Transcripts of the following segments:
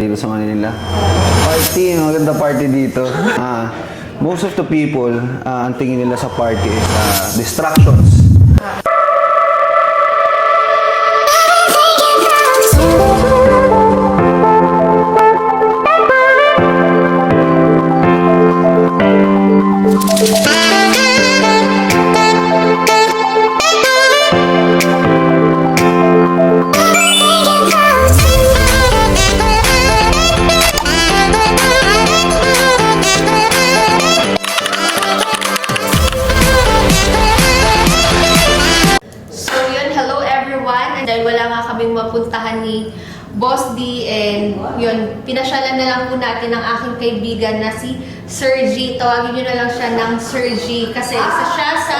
dito sa Manila. Party, maganda party dito. Most of the people, ang tingin nila sa party is distractions. Dahil wala nga kaming mapuntahan ni Boss D, and yun, pinasyalan na lang po natin ang aking kaibigan na si Sir G. Tawagin nyo na lang siya ng Sir G kasi isa siya sa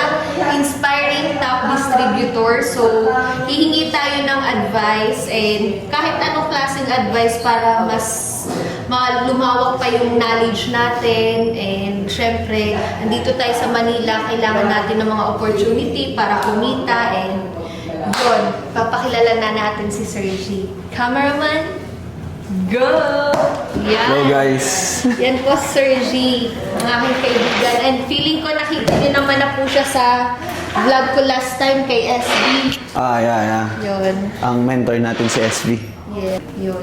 Inspiring Top Distributor. So, hihingi tayo ng advice, and kahit anong klaseng advice para mas lumawak pa yung knowledge natin. And syempre, andito tayo sa Manila, kailangan natin ng mga opportunity para kumita, and yun, papakilala na natin si Sir G. Cameraman, go! Yan. Hello guys! Yan po Sir G, ang aking kaibigan. And feeling ko nakita niyo naman na po siya sa vlog ko last time kay SB. Yeah. Yun. Ang mentor natin si SB. Yeah, yun.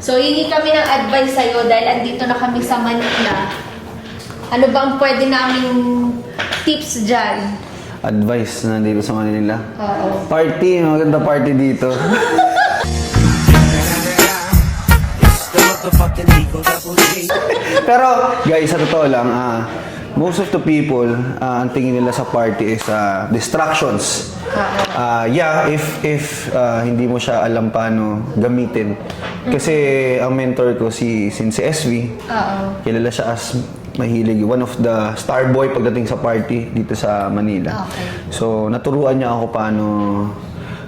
So, hingi kami ng advice sa'yo dahil andito na kami sa Manila. Ano bang pwede naming tips dyan? Advice na dito sa Manila. Oo. Party, maganda party dito. Pero guys, sa totoo lang, most of the people, ang tingin nila sa party is distractions. Yeah, if hindi mo siya alam paano gamitin. Kasi ang mentor ko si SV, kilala siya as mahilig, one of the star boy pagdating sa party dito sa Manila. Okay. So, naturuan niya ako paano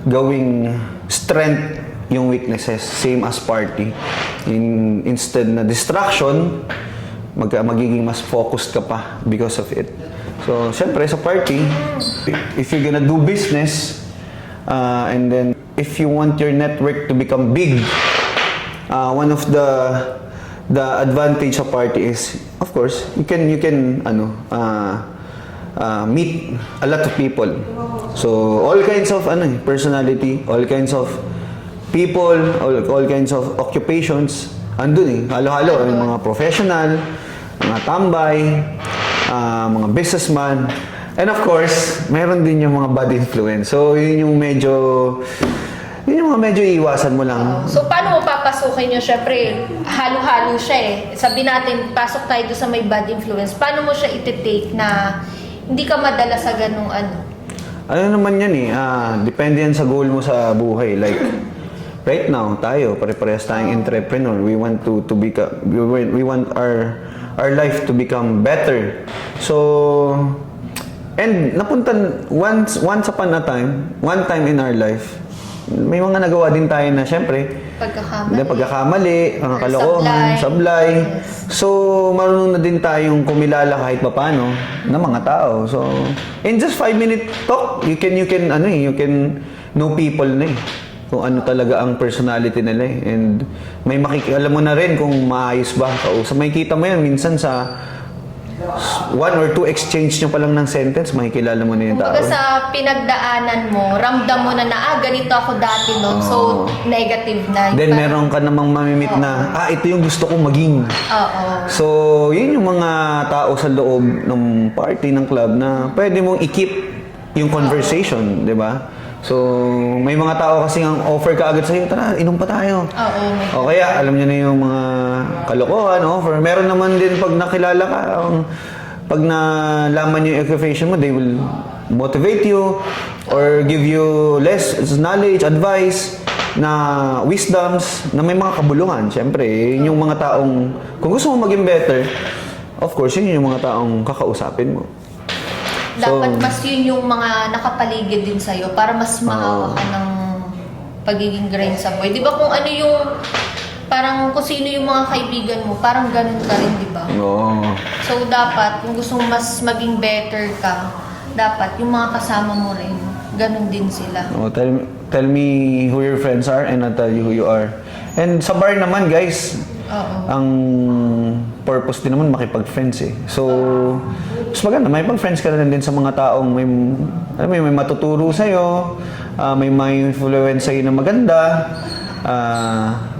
gawing strength yung weaknesses, same as party. Instead na distraction, magiging mas focused ka pa because of it. So, syempre sa party, if you're gonna do business, and then if you want your network to become big, one of the advantage of party is, of course, you can meet a lot of people. So all kinds of personality, all kinds of people, all kinds of occupations, andun halo-halo, yung mga professional, mga tambay, mga businessman, and of course, meron din yung mga bad influence. So yun yung medyo iwasan mo lang. So, paano mo papasukin yun? Siyempre, halo-halo siya eh. Sabi natin, pasok tayo doon sa may bad influence. Paano mo siya iti-take na hindi ka madala sa ganung ano? Ano naman yan eh, depende yan sa goal mo sa buhay. Like, right now, tayo, pare-parehas tayong entrepreneur. We want to become, we want our life to become better. So, and napuntan, once upon a time, one time in our life, may mga nagawa din tayo na syempre pagkakamali, mga kalokohan, sablay. Yes. So, marunong na din tayong kumilala kahit papaano ng mga tao. So, in just 5-minute talk, you can know people na kung ano talaga ang personality nila and alam mo na rin kung maayos ba kausap. May kita mo yan minsan sa 1 or 2 exchange nyo pa lang ng sentence, makikilala mo na yung tao. Kumbaga sa pinagdaanan mo, ramdam mo na ganito ako dati noon. So, negative na. Then, meron ka namang mamimit na, ito yung gusto kong maging. So, yun yung mga tao sa loob ng party, ng club na pwede mong i-keep yung conversation, di ba? So, may mga tao kasi ang offer ka agad sa'yo, tara, inom pa tayo. O kaya, alam niyo na yung mga kalokohan, offer. Meron naman din pag nakilala ka, pag nalaman niyo yung occupation mo, they will motivate you or give you less knowledge, advice, na wisdoms, na may mga kabuluhan. Siyempre, yun yung mga taong, kung gusto mo maging better, of course, yun yung mga taong kakausapin mo. Dapat mas yun yung mga nakapaligid din sa'yo para mas mahawa ka ng pagiging grind sa buhay. Di ba kung ano yung, parang kung sino yung mga kaibigan mo, parang ganun ka rin, di ba? Oo. So, dapat, kung gusto mo mas maging better ka, dapat yung mga kasama mo rin, ganun din sila. Tell me who your friends are and I'll tell you who you are. And sa bar naman, guys, Oo. ang purpose din naman makipag-friends eh. So, mas maganda, may pag-friends ka na din sa mga taong may, alam mo yun, may matuturo sa'yo, may influence sa'yo na maganda.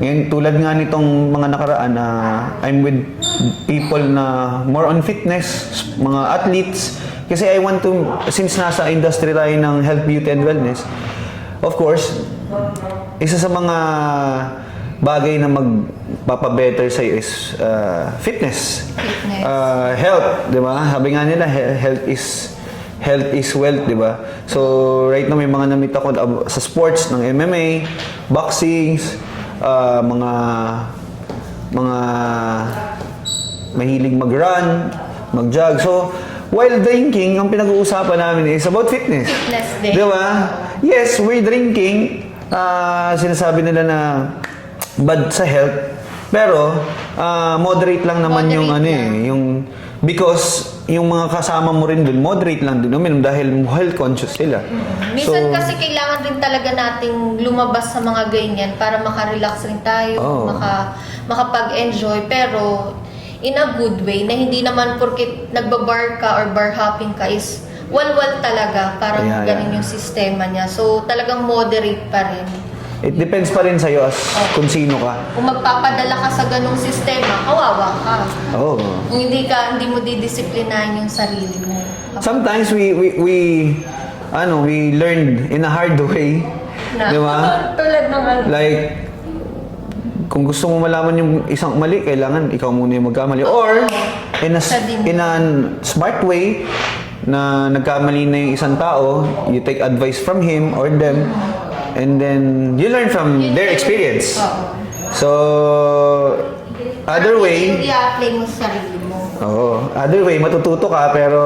Ngayon, tulad nga nitong mga nakaraan na I'm with people na more on fitness, mga athletes. Kasi I want to, since nasa industry tayo ng health, beauty, and wellness, of course, isa sa mga bagay na magpapabetter sa'yo is fitness. Fitness. Health, di ba? Sabi nga nila, health is wealth, di ba? So, right now may mga namit ako sa sports ng MMA, boxing, mga mahilig mag-run, mag-jog. So, while drinking, ang pinag-uusapan namin is about fitness. Fitness din. Di ba? Yes, we're drinking. Sinasabi nila na bad sa health. Pero, moderate lang naman yung Moderate ano lang. yung because yung mga kasama mo rin dun, moderate lang din uminom dahil health conscious sila. Minsan kasi kailangan din talaga nating lumabas sa mga ganyan para makarelax rin tayo, Oo. makapag-enjoy, pero in a good way, na hindi naman porket nagbabar ka or bar hopping ka is walwal talaga, parang Yeah, ganun yeah. yung sistema niya. So talagang moderate pa rin. It depends pa rin sa'yo as kung sino ka. Kung magpapadala ka sa ganung sistema, kawawa ka. Oh. Kung hindi mo didisiplinahin yung sarili mo. Sometimes we learned in a hard way. Di ba? Tulad ng ano. Like, kung gusto mo malaman yung isang mali, kailangan ikaw muna yung magkamali. Or, in a smart way, na nagkamali na yung isang tao, you take advice from him or them, and then you learn from their experience. Oo. So, other way, I-apply mo sa sarili mo. other way, matututo ka, pero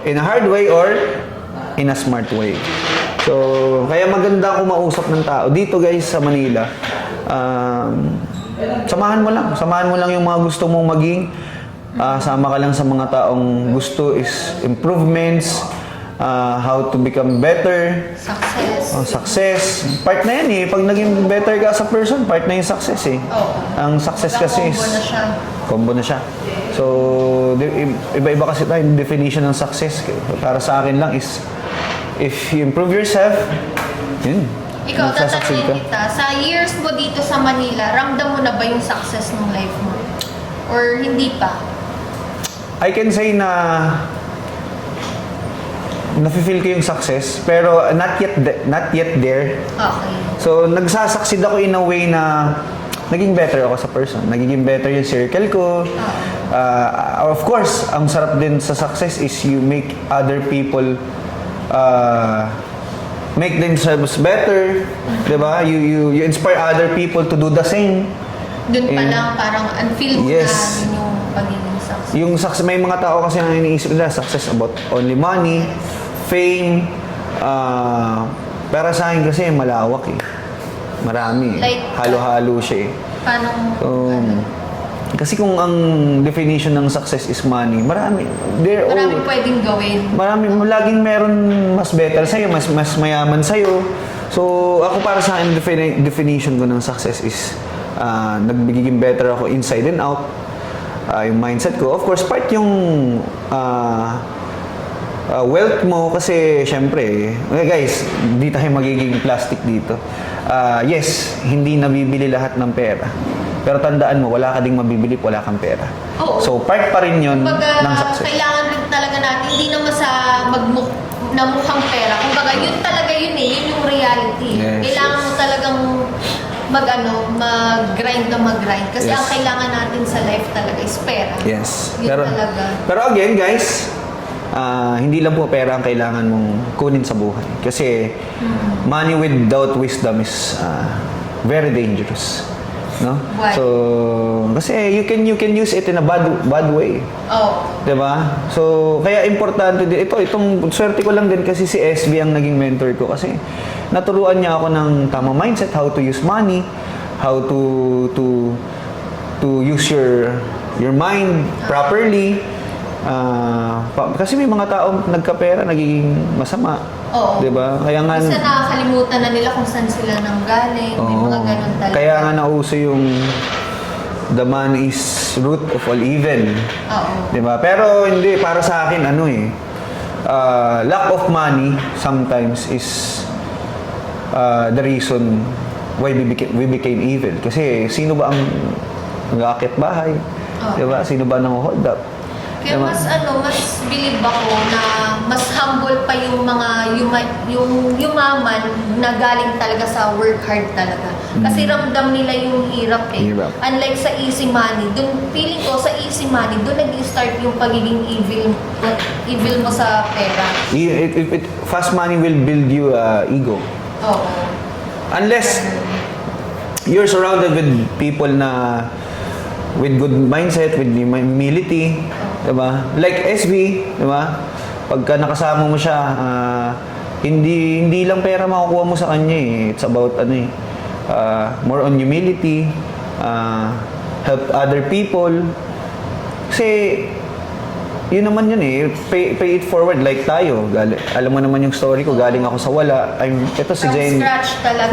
in a hard way or in a smart way. So, kaya maganda kung mausap ng tao. Dito guys, sa Manila, samahan mo lang yung mga gusto mong maging. Sama ka lang sa mga taong gusto is improvements, how to become better, success. Part na yan eh. Pag naging better ka sa person, part na yung success eh. Oo. Ang success kasi is Combo na siya. combo na siya. So, iba-iba kasi tayo yung definition ng success. Para sa akin lang is, if you improve yourself, yun. Ikaw, magsasucceed tatanungin kita, sa years mo dito sa Manila, ramdam mo na ba yung success ng life mo? Or hindi pa? I can say na nafe-feel ko yung success, pero not yet there. Okay. So, nagsasucceed ako in a way na naging better ako sa person. Nagiging better yung circle ko. Of course, ang sarap din sa success is you make other people make themselves better. Diba? You inspire other people to do the same. Doon pa And- lang parang unfeel mo Yes. na yun yung pagiging success. Yung success, may mga tao kasi na iniisip nila success about only money, fame, para sa akin kasi malawak eh. Marami eh. Like, Halo-halo siya eh. Paano So, kasi kung ang definition ng success is money, marami pwedeng gawin. laging meron mas better sa'yo, mas mayaman sa'yo. So, ako para sa akin, definition ko ng success is nagbigiging better ako inside and out. Yung mindset ko. Of course, part yung wealth mo kasi syempre, guys, di tayo magiging plastic dito. Yes, hindi nabibili lahat ng pera. Pero tandaan mo, wala ka ding mabibili, wala kang pera. Oo. So, part pa rin yun Kumbaga, ng success. kailangan din talaga natin, hindi naman sa namukhang pera. Kumbaga, yun talaga yun eh, yun yung reality. Yes, Kailangan yes. mo talagang mag-grind. Kasi Yes. ang kailangan natin sa life talaga is pera. Yes. Yun talaga. Pero again, guys, hindi lang po pera ang kailangan mong kunin sa buhay. Kasi money without wisdom is very dangerous. No? Why? So, kasi you can use it in a bad way. Oh. 'Di ba? So, kaya importante din itong swerte ko lang din kasi si SB ang naging mentor ko kasi naturuan niya ako ng tamang mindset, how to use money, how to use your mind properly. Kasi may mga tao nagkapera nagiging masama. Oo. Diba? Kaya nga... Kasi nakakalimutan na nila kung saan sila nanggaling. May Oo. mga ganun talaga. Kaya nga nauso yung the man is root of all evil. Oo. Diba? Pero hindi, para sa akin, lack of money sometimes is the reason why we became evil. Kasi sino ba ang nag-aakyat bahay? Oo. Diba? Sino ba nang hold up? Kaya Diba? mas believe ako na mas humble pa yung mga yung yumaman na galing talaga sa work hard talaga. Kasi ramdam nila yung hirap eh. Hirap. Unlike sa easy money, dun feeling ko sa easy money, dun nag-start yung pagiging evil mo sa pera. Fast money will build you ego. Oo. Unless you're surrounded with people na with good mindset, with humility, diba? Like SB, diba? Pagka nakasama mo siya, hindi lang pera makukuha mo sa kanya eh. It's about more on humility, help other people. Kasi yun naman yun eh, pay it forward like tayo. Alam mo naman yung story ko, galing ako sa wala. Ito si From Jane. scratch talaga.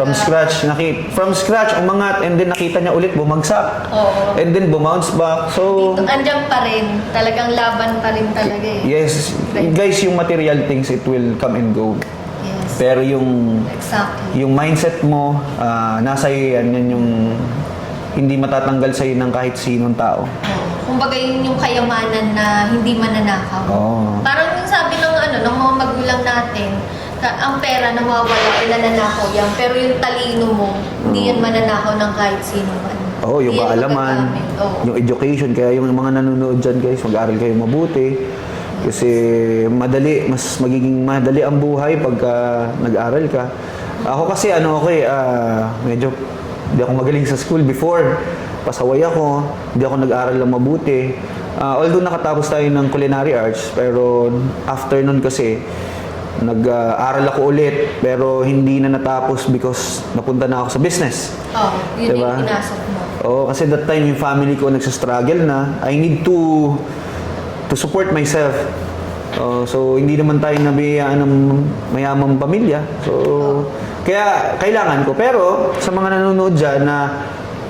From scratch, umangat, and then nakita niya ulit bumagsak. Oo. And then bumounce back. So, Dito, andyan pa rin. Talagang laban pa rin talaga eh. yes, guys, yung material things, it will come and go. Yes. Pero yung Exactly. mindset mo, nasa iyo yan yung hindi matatanggal sa ng kahit sinong tao. Oo. Kumbaga yun yung kayamanan na hindi mananakaw. Oo. Parang yung sabi ng mga magulang natin, ang pera nawawala o nananakaw yan, pero yung talino mo, hindi yan mananakaw ng kahit sino man. Oo, yung Hindi yan kaalaman, magagamit. Oo. yung education. Kaya yung mga nanonood dyan guys, mag-aaral kayo mabuti. Kasi mas magiging madali ang buhay pagka nag-aaral ka. Ako kasi medyo hindi ako magaling sa school before. Pasaway ako, hindi ako nag-aaral lang mabuti. Although nakatapos tayo ng culinary arts, pero after nun kasi, nag-aaral ako ulit, pero hindi na natapos because napunta na ako sa business. Oo, yun Diba? yung pinasok mo. Oo, kasi that time yung family ko nagsastruggle na. I need to support myself. So, hindi naman tayo nabiyayaan ng mayamang pamilya. So, kaya kailangan ko. Pero, sa mga nanonood dyan na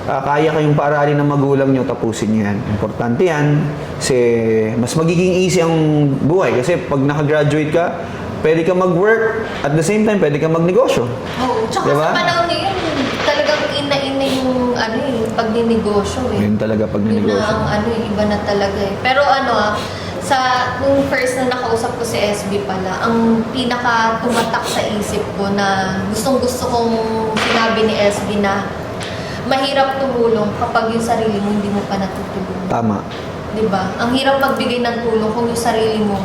kaya kayong paaralin ng magulang nyo, tapusin nyo yan. Importante yan. Kasi mas magiging easy ang buhay. Kasi pag nakagraduate ka, pwede ka mag-work. At the same time, pwede ka magnegosyo. Oo, tsaka Diba? sa panahon ngayon, talagang ina-ina yung pagninegosyo eh. Yun talaga pag Yun ninegosyo. na ang iba na talaga eh. Pero nung first na nakausap ko si SB pala, ang pinaka tumatak sa isip ko na gustong-gusto kong sinabi ni SB na mahirap tumulong kapag yung sarili mo hindi mo pa natutulungan. Tama. Diba? Ang hirap magbigay ng tulong kung yung sarili mo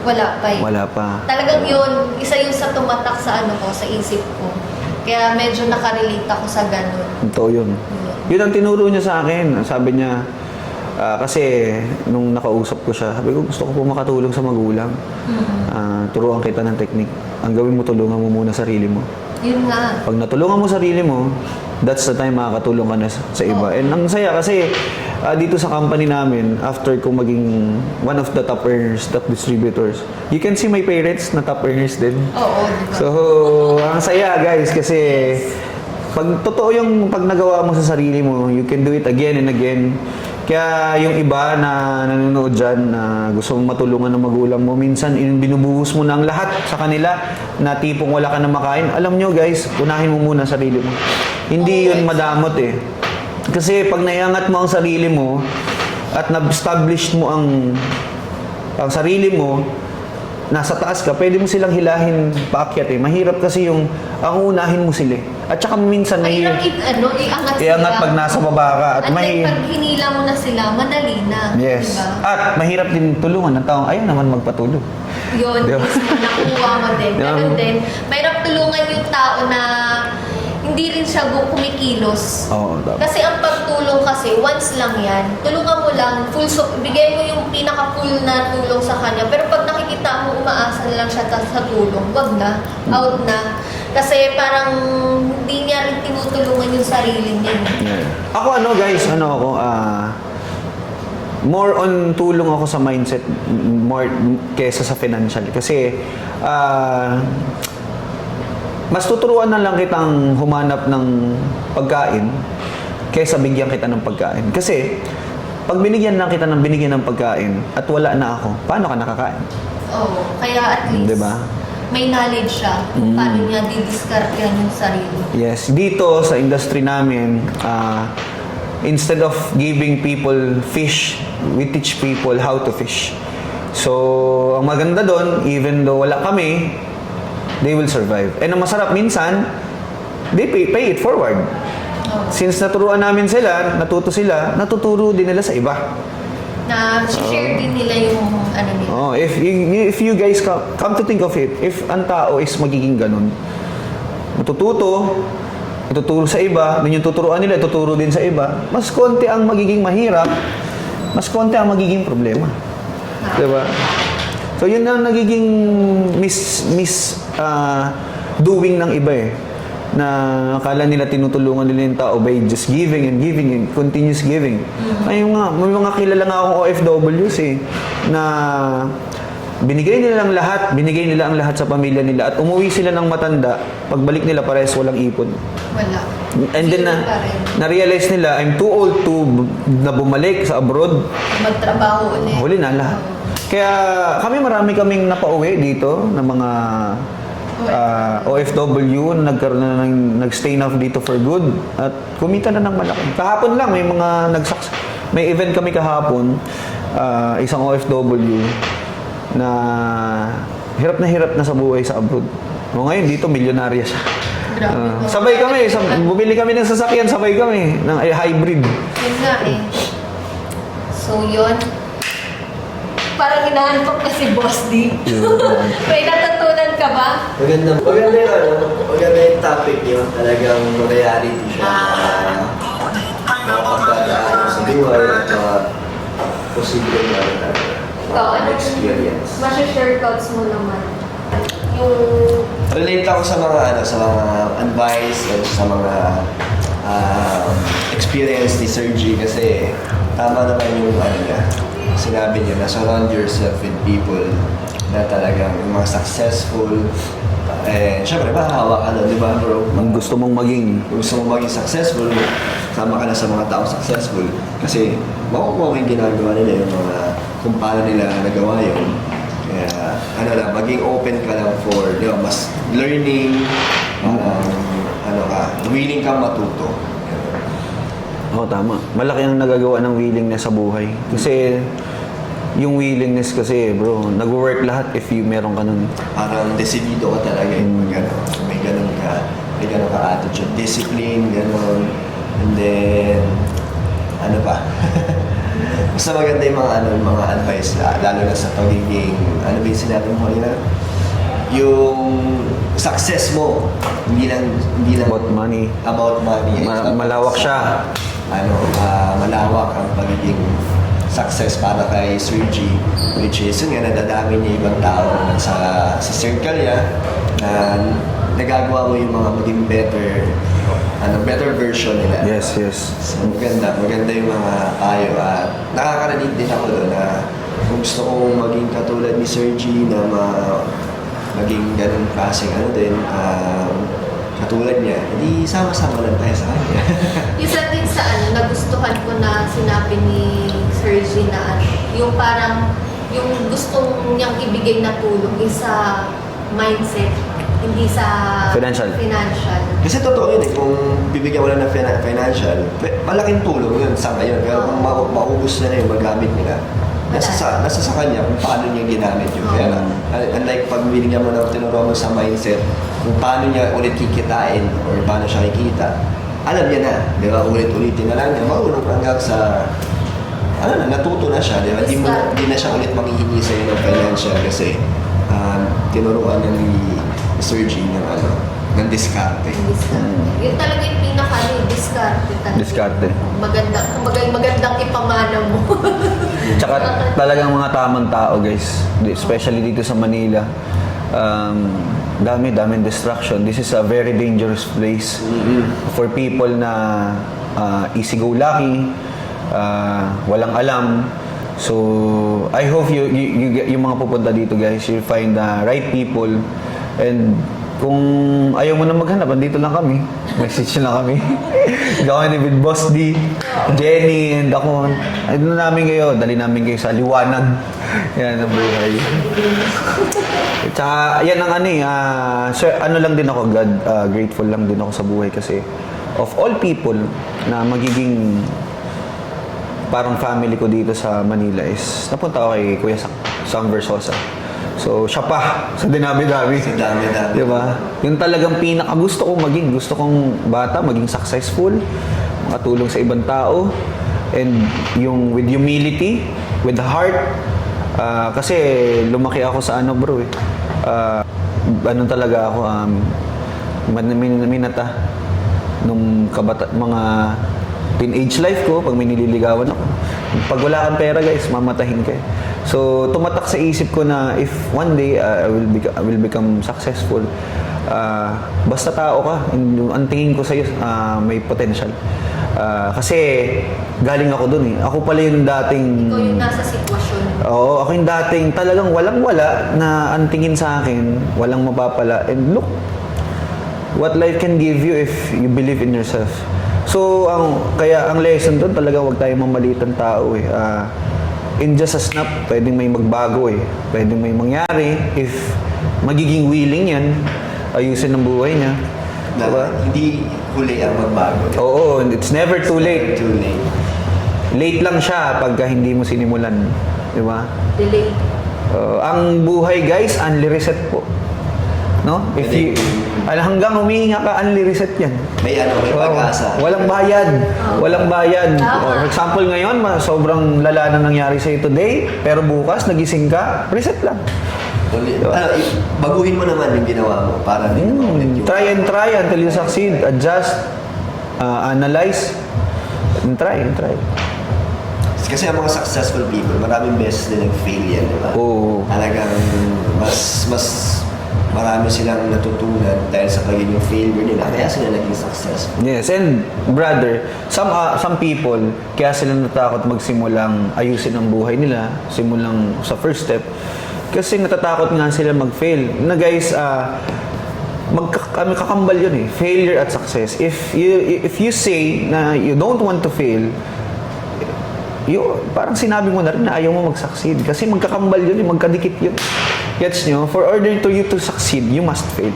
wala pa eh. Wala pa. Talagang yun, isa yun sa tumatak sa sa isip ko. Kaya medyo nakarelate ako sa ganun. Ito yun. Yun ang tinuro niya sa akin. Sabi niya, kasi nung nakausap ko siya, sabi ko gusto ko po makatulong sa magulang. Turuan kita ng technique. Ang gawin mo, tulungan mo muna sarili mo. Yun nga. Pag natulungan mo sarili mo, that's the time makakatulong ka na sa iba. And ang saya kasi dito sa company namin, after ko maging one of the top earners, top distributors, you can see my parents na top earners din. Oo, diba? So, ang saya guys kasi pag totoo yung pag nagawa mo sa sarili mo, you can do it again and again. Kaya yung iba na nanonood dyan na gusto mong matulungan ng magulang mo, minsan binubuhos mo na ang lahat sa kanila na tipong wala ka na makain. Alam nyo guys, unahin mo muna sarili mo. Hindi yun madamot eh. Kasi pag naiangat mo ang sarili mo at na-establish mo ang sarili mo, nasa taas ka, pwede mo silang hilahin paakyat eh. Mahirap kasi yung ang unahin mo sila. At saka minsan Mahirap iangat iangat pag nasa baba ka. At pag hinila mo na sila, madali na. Yes. Diba? At mahirap din tulungan ng taong ayaw naman magpatulong. Yun, Diba? mismo, nakuha mo din. Ganun din. Mahirap tulungan yung tao na hindi rin siya kumikilos. Oo, tama. Kasi ang pagtulong kasi, once lang yan. Tulungan mo lang, bigay mo yung pinaka-full na tulong sa kanya. Pero pag nakikita mo, umaasa na lang siya sa tulong, wag na, out na. Kasi parang hindi niya rin tinutulungan yung sarili niya. Yeah. Ako guys, more on tulong ako sa mindset more kesa sa financial. Kasi mas tuturuan na lang kitang humanap ng pagkain kesa bigyan kita ng pagkain. Kasi pag binigyan lang kita ng binigyan ng pagkain at wala na ako, paano ka nakakain? Oo, kaya at least Diba? may knowledge siya kung paano niya didiskartehan yung sarili. Yes, dito sa industry namin, instead of giving people fish, we teach people how to fish. So, ang maganda doon, even though wala kami, they will survive. And ang masarap minsan, they pay it forward. Since naturuan namin sila, natuto sila, natuturo din nila sa iba. Na share din nila yung ano nila. Oh, if you guys come to think of it, if ang tao is magiging ganun, ituturo sa iba, din yung tuturuan nila, ituturo din sa iba, mas konti ang magiging mahirap, mas konti ang magiging problema. Diba? So yun ang nagiging doing ng iba eh. Na akala nila tinutulungan nila yung tao by just giving and giving and continuous giving. May mga kilala nga akong OFWs eh, na binigay nila ang lahat sa pamilya nila at umuwi sila ng matanda, pagbalik nila parehas walang ipon. Wala. And then na-realize nila, I'm too old to na bumalik sa abroad. Magtrabaho ulit. Huli na lahat. Kaya marami kaming napauwi dito ng mga OFW na nag-stay na dito for good at kumita na ng malaki. Kahapon lang may event kami kahapon, isang OFW na hirap na sa buhay sa abroad. O ngayon dito milyonarya siya. Sabay kami, bumili kami ng sasakyan, sabay kami ng hybrid. Yun nga eh. So yun, parang inaantok na si Boss D. May natutunan ka ba? Maganda yung topic niyo. Talagang reality siya. Makapagdadaan sa buhay at posible na Ikaw, anong experience. share thoughts mo naman? Yung Relate ako sa mga advice at sa mga experience ni Sir G kasi tama naman yung sinabi niya na surround yourself with people na talagang yung mga successful. Syempre, mahahawa ka na, di ba bro? Ang gusto mong maging. Kung gusto mong maging successful, sama ka na sa mga tao successful. Kasi makukuha mo yung ginagawa nila, yung mga kung paano nila nagawa yun. Kaya, maging open ka lang for, di ba, mas learning, willing kang matuto. Oo, tama. Malaki ang nagagawa ng willingness sa buhay. Kasi, yung willingness kasi, bro, nag-work lahat if meron ka nun. Parang desidido ka talaga yung may ganun ka attitude, discipline, ganun. And then, ano pa? Basta maganda yung mga advice, lalo na sa pagiging, ano ba yung sinabi mo kanina? Yung success mo, hindi lang About money. About money. Malawak siya. Malawak ang pagiging success para kay Sir G, which is yun nga, nadadami niya ibang tao sa circle niya na nagagawa mo yung mga maging better version nila. Yes. So, maganda yung mga payo at nakakarinig din ako doon na kung gusto kong maging katulad ni Sir G na maging ganun klaseng katulad niya, hindi sama-sama lang tayo sa kanya. isa din sa nagustuhan ko na sinabi ni Sir G na yung parang yung gustong niyang ibigay na tulong is sa mindset, hindi sa Financial. Kasi totoo yun kung bibigyan mo lang ng financial, malaking tulong yun sa ngayon. Pero kung maubos na yun, magamit nila, nasa sa kanya kung paano niya ginamit yun. Kaya unlike pag binigyan mo ng tinuruan mo sa mindset, kung paano niya ulit kikitain or paano siya kikita, alam niya na, di ba? Ulit-ulitin na lang niya, marunong hanggang sa natuto na siya, di ba? Di na siya ulit manghihingi sa iyo ng financial kasi tinuruan na ni Sir G ng diskarte. Yun talaga yung diskarte talaga. Diskarte. Magandang ipamana mo. Tsaka talagang mga tamang tao, guys. Especially dito sa Manila. Daming distraction. This is a very dangerous place for people na easy-go-lucky, walang alam. So, I hope yung mga pupunta dito guys, you'll find the right people. And kung ayaw mo na maghanap, andito lang kami. Message nyo lang kami. Gawin with Boss D, Jenny, and ako. Ano namin kayo, dali namin kayo sa liwanag. Yan ang buhay. Tsaka, yan ang ano sir, ano lang din ako, God, grateful lang din ako sa buhay kasi of all people na magiging parang family ko dito sa Manila is napunta ako kay Kuya Sam Versosa. So, siya pa sa dinami-dami. Sa dami-dami. Diba? Yung talagang gusto kong maging. Gusto kong bata, maging successful, makatulong sa ibang tao, and yung with humility, with the heart. Kasi lumaki ako sa ano bro ano talaga ako, minata nung mga teenage life ko, pag may nililigawan ako. Pag wala kang pera guys, mamatahin ka. So, tumatak sa isip ko na if one day I will become successful, basta tao ka, ang tingin ko sa'yo may potential. Kasi galing ako dun eh. Ako pala yung dating... Ikaw yung nasa sitwasyon. Oo, ako yung dating talagang walang-wala na ang tingin sa akin, walang mapapala. And look, what life can give you if you believe in yourself. So, kaya ang lesson doon talaga wag tayong mamaliit ang tao eh. In just a snap, pwedeng may magbago eh. Pwedeng may mangyari if magiging willing yan, ayusin ang buhay niya. Na Diba? hindi huli ang magbago. Oo, it's never too late. Too late. Late lang siya pagka hindi mo sinimulan. Diba? Delay. Ang buhay guys, unli reset po. No? If you, hanggang humihinga ka, unli reset yan. May pag-asa. Walang bayad. Walang bayad. For example ngayon, sobrang lala na nangyari sa'yo today, pero bukas, nagising ka, reset lang. Baguhin mo naman yung ginawa mo para din Try and try until you succeed. Adjust, analyze, and try and try. Kasi ang mga successful people, maraming beses din nag-fail yan, di ba? Oo. Talagang mas marami silang natutunan dahil sa pagiging failure nila, kaya sila naging successful. Yes, and brother, some people, kaya sila natakot magsimulang ayusin ang buhay nila, simulang sa first step, kasi natatakot nga sila mag-fail. Na guys, kakambal yun eh, failure at success. If you say na you don't want to fail, parang sinabi mo na rin na ayaw mo mag-succeed. Kasi magkakambal yun eh, magkadikit yun. Gets nyo? For order to you to succeed, you must fail.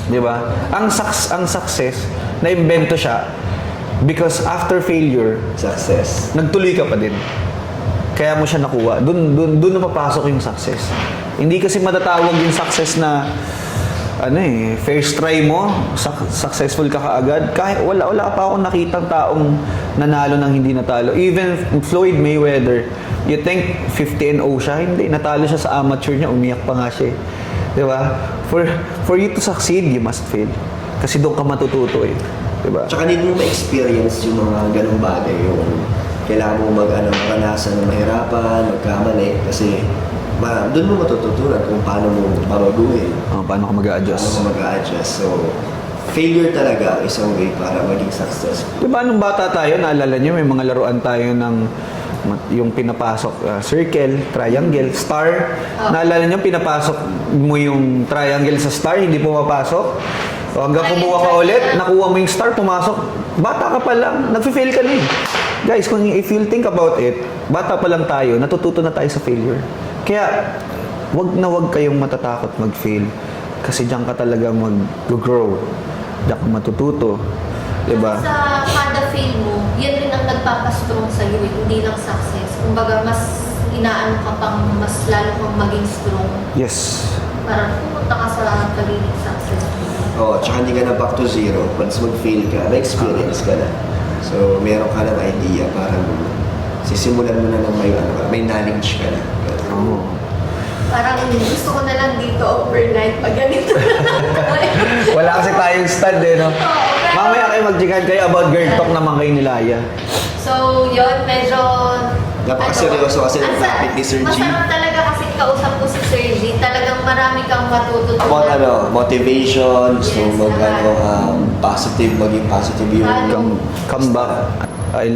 Diba? Ang success, na-invento siya because after failure, Success. nagtuloy ka pa din. Kaya mo siya nakuha. Doon na papasok yung success. Hindi kasi matatawag yung success na first try mo, successful ka kaagad. Kahit wala pa akong nakitang taong nanalo ng hindi natalo. Even Floyd Mayweather, you think 50-0 siya? Hindi, natalo siya sa amateur niya, umiyak pa nga siya. Di ba? For you to succeed, you must fail. Kasi doon ka matututo eh. Di ba? Tsaka need mo ma-experience yung mga ganung bagay. Yung kailangan mo maranasan ng mahirapan, magkamali. Kasi doon mo matututunan kung paano mo babaguhin. Paano ka mag-a-adjust? Paano ka mag-a-adjust. So, failure talaga isang way para maging successful. Diba nung bata tayo, naalala nyo, may mga laruan tayo ng yung pinapasok, circle, triangle, star. Naalala nyo, pinapasok mo yung triangle sa star, hindi pumapasok. O hanggang kumuha ka ulit, nakuha mo yung star, pumasok. Bata ka pa lang, nag-fail ka na eh. Guys, if you'll think about it, bata pa lang tayo, natututo na tayo sa failure. Kaya, wag kayong matatakot mag-fail. Kasi diyan ka talaga mag-grow. Diyan ka matututo. Diba? Sa kada fail mo, yan rin ang nagpapastrong sa'yo, hindi lang success. Kumbaga, mas inaano ka pang, mas lalo kang maging strong. Yes. Para pumunta ka sa pagiging successful. Oo, tsaka hindi ka na back to zero. Once mag-fail ka, may experience ka na. So, meron ka ng idea, parang sisimulan mo na ng may knowledge ka na. Oo. Parang gusto ko na lang dito overnight pag ganito. Wala kasi tayong stand eh, no? Mamaya kayo mag-chikahan kayo about girl talk naman kayo ni Laya. So, yun, medyo... Napakaseryoso kasi ng topic ni Sir G. Masarap talaga kasi kausap ko si Sir G. Talagang marami kang matututunan. About motivation, so Yes, positive, maging positive yung Come back. I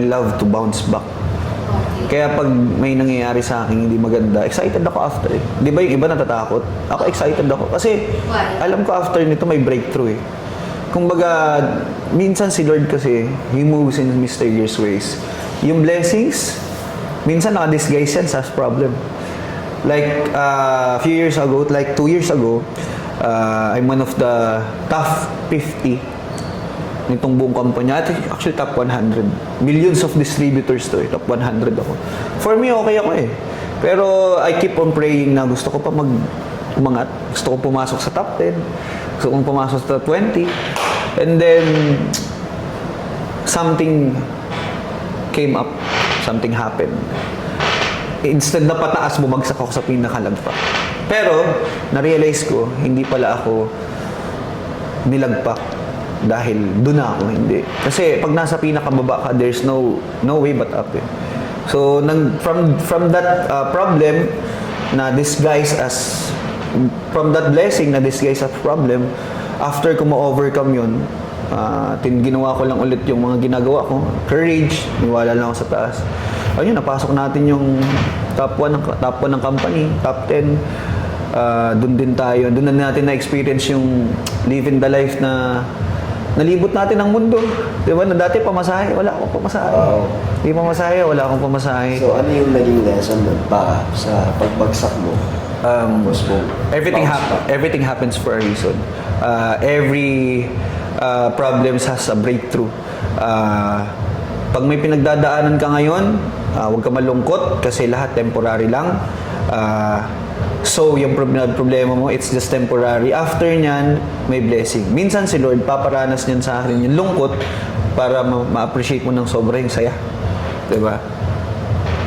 love to bounce back. Okay. Kaya pag may nangyayari sa akin hindi maganda, excited ako after eh. Di ba yung iba natatakot? Ako excited ako. Kasi Why? alam ko after nito may breakthrough eh. Kumbaga, minsan si Lord kasi, He moves in mysterious ways. Yung blessings, minsan naka-disguise yan sa problem. Like, a few years ago, like 2 years ago, I'm one of the top 50 nitong buong kumpanya. Actually, top 100. Millions of distributors to eh. Top 100 ako. For me, okay ako eh. Pero I keep on praying na gusto ko pa umangat. Gusto ko pumasok sa top 10. Gusto kong pumasok sa top 20. And then, something came up. Something happened. Instead na pataas, bumagsak ako sa pinakalagpak. Pero, na-realize ko, hindi pala ako nilagpak dahil doon na ako, hindi. Kasi pag nasa pinakababa ka, there's no way but up eh. So, from that problem na disguise as, from that blessing na disguise as problem, after ko ma-overcome yun, ginawa ko lang ulit yung mga ginagawa ko. Courage, niwala lang ako sa taas. Ayun, napasok natin yung top 1 ng company, top 10. Doon din tayo. Doon na natin na-experience yung living the life na nalibot natin ang mundo. Di ba? Na dati pamasahe, wala akong pamasahe. Di pamasahe, wala akong pamasahe. So, ano yung naging lesson nun pa sa pagbagsak mo? Everything happens for a reason. Every problems has a breakthrough. Pag may pinagdadaanan ka ngayon, huwag ka malungkot kasi lahat temporary lang. So, yung problema mo, it's just temporary. After nyan, may blessing. Minsan si Lord, paparanas niyan sa akin yung lungkot para ma-appreciate mo ng sobra yung saya. Diba?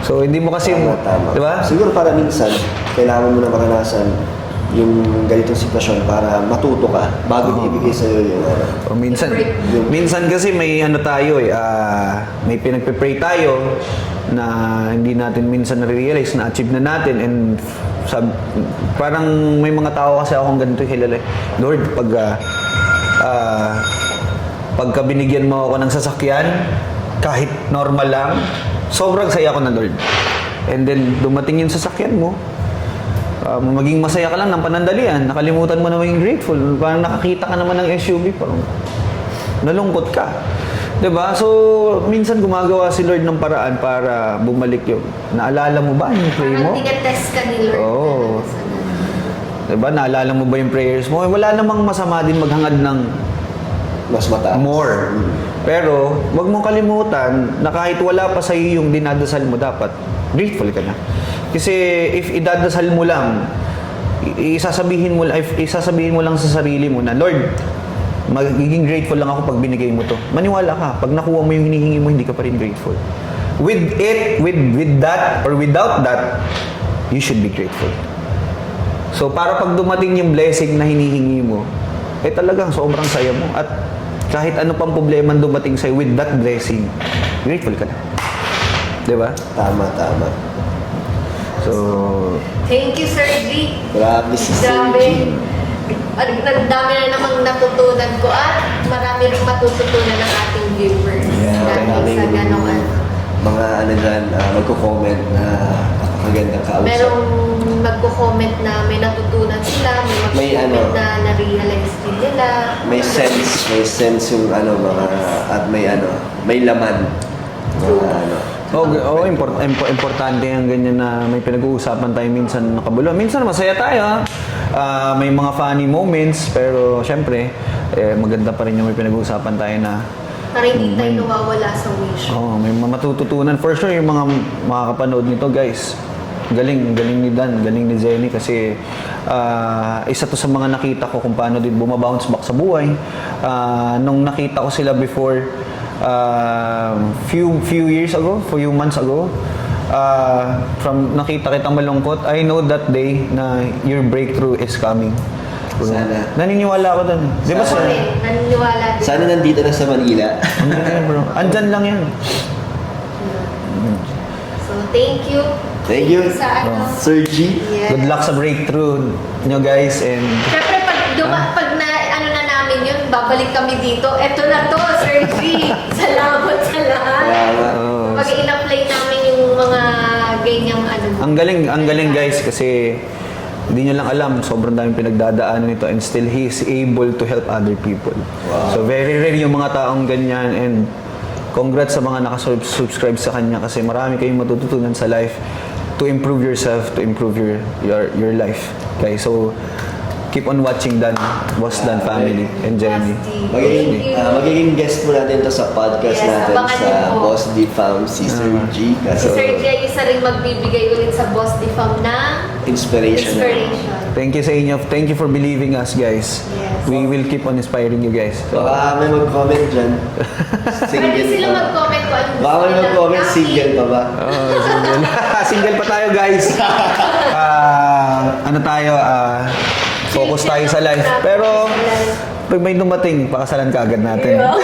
So, hindi mo kasi... Tama. Diba? Siguro para minsan, kailangan mo na maranasan yung ganitong sitwasyon para matuto ka bago ibigay sa'yo yung O minsan kasi may ano tayo eh, may pinagpe-pray tayo na hindi natin minsan na-realize na achieve na natin and parang may mga tao kasi akong ganito kilala eh. Lord, pagka binigyan mo ako ng sasakyan, kahit normal lang, sobrang saya ko na Lord. And then dumating yung sasakyan mo, maging masaya ka lang ng panandalian, nakalimutan mo na maging grateful. Parang nakakita ka naman ng SUV, parang nalungkot ka. Diba? So, minsan gumagawa si Lord ng paraan para bumalik yung, naalala mo ba yung pray mo? Parang tinatest ka ni Lord. Oo. Diba? Naalala mo ba yung prayers mo? Wala namang masama din maghangad ng mas mataas. more. Pero, wag mong kalimutan na kahit wala pa sa'yo yung dinadasal mo, dapat grateful ka na. Kasi if idadasal mo lang, isasabihin mo lang sa sarili mo na, Lord, magiging grateful lang ako pag binigay mo to. Maniwala ka, pag nakuha mo yung hinihingi mo, hindi ka pa rin grateful. With that, or without that, you should be grateful. So, para pag dumating yung blessing na hinihingi mo, talagang sobrang saya mo. At kahit ano pang problema dumating sa'yo with that blessing, grateful ka na. Diba? Tama. So, Thank you, Sir G. Grabe si Sir Grabe. G. Nagdami na namang natutunan ko at marami rin matututunan ng ating viewers. Dahil sa ganong mga dyan, magko-comment na napakagandang kausap. merong magko-comment na may natutunan sila, may magko-comment na na-realize din nila. May sense yung at may laman. Importante ang ganyan na may pinag-uusapan tayo minsan nakabuluhan. Minsan masaya tayo. May mga funny moments, pero syempre, maganda pa rin yung may pinag-uusapan tayo na Para hindi tayo nawawala sa wish. may matututunan. For sure, yung mga makakapanood nito, guys, galing ni Dan, galing ni Zenny kasi isa to sa mga nakita ko kung paano din bumabounce back sa buhay. Nung nakita ko sila before, few months ago, from nakita kitang malungkot, I know that day na your breakthrough is coming. Sana. Naniniwala ako doon. Di ba Ako rin, naniniwala din. Sana nandito na sa Manila. Bro. Andyan lang yan. So, thank you. Thank you, Sa Sir G. Yes. Good luck sa breakthrough nyo, guys. And Siyempre, pag namin yun, babalik kami dito. Eto na to, Sir G. Salamat sa lahat. Salamat. Pag in-apply namin yung mga Ang galing guys kasi hindi nyo lang alam, sobrang daming pinagdadaanan nito and still he is able to help other people. Wow. So very rare yung mga taong ganyan and congrats sa mga nakasubscribe sa kanya kasi marami kayong matututunan sa life to improve yourself, to improve your life. Okay, so keep on watching Dan, Boss Dan family and Jenny. Magiging guest mo natin to sa podcast Yes, natin abangan sa niyo po. Boss D Fam, si Sir G. Si Kasi Sir G ay isa rin magbibigay ulit sa Boss Di Fam ng inspiration. inspiration. Thank you sa inyo. Thank you for believing us, guys. Yes. We will keep on inspiring you guys. So, Baka may mag-comment dyan. Pwede sila mag-comment kung ano Baka may gusto mag-comment, nilang single pa ba? single. Single pa tayo, guys. Ano tayo? Focus tayo sa life. Pero, pag may dumating, pakasalan ka agad natin. Yeah.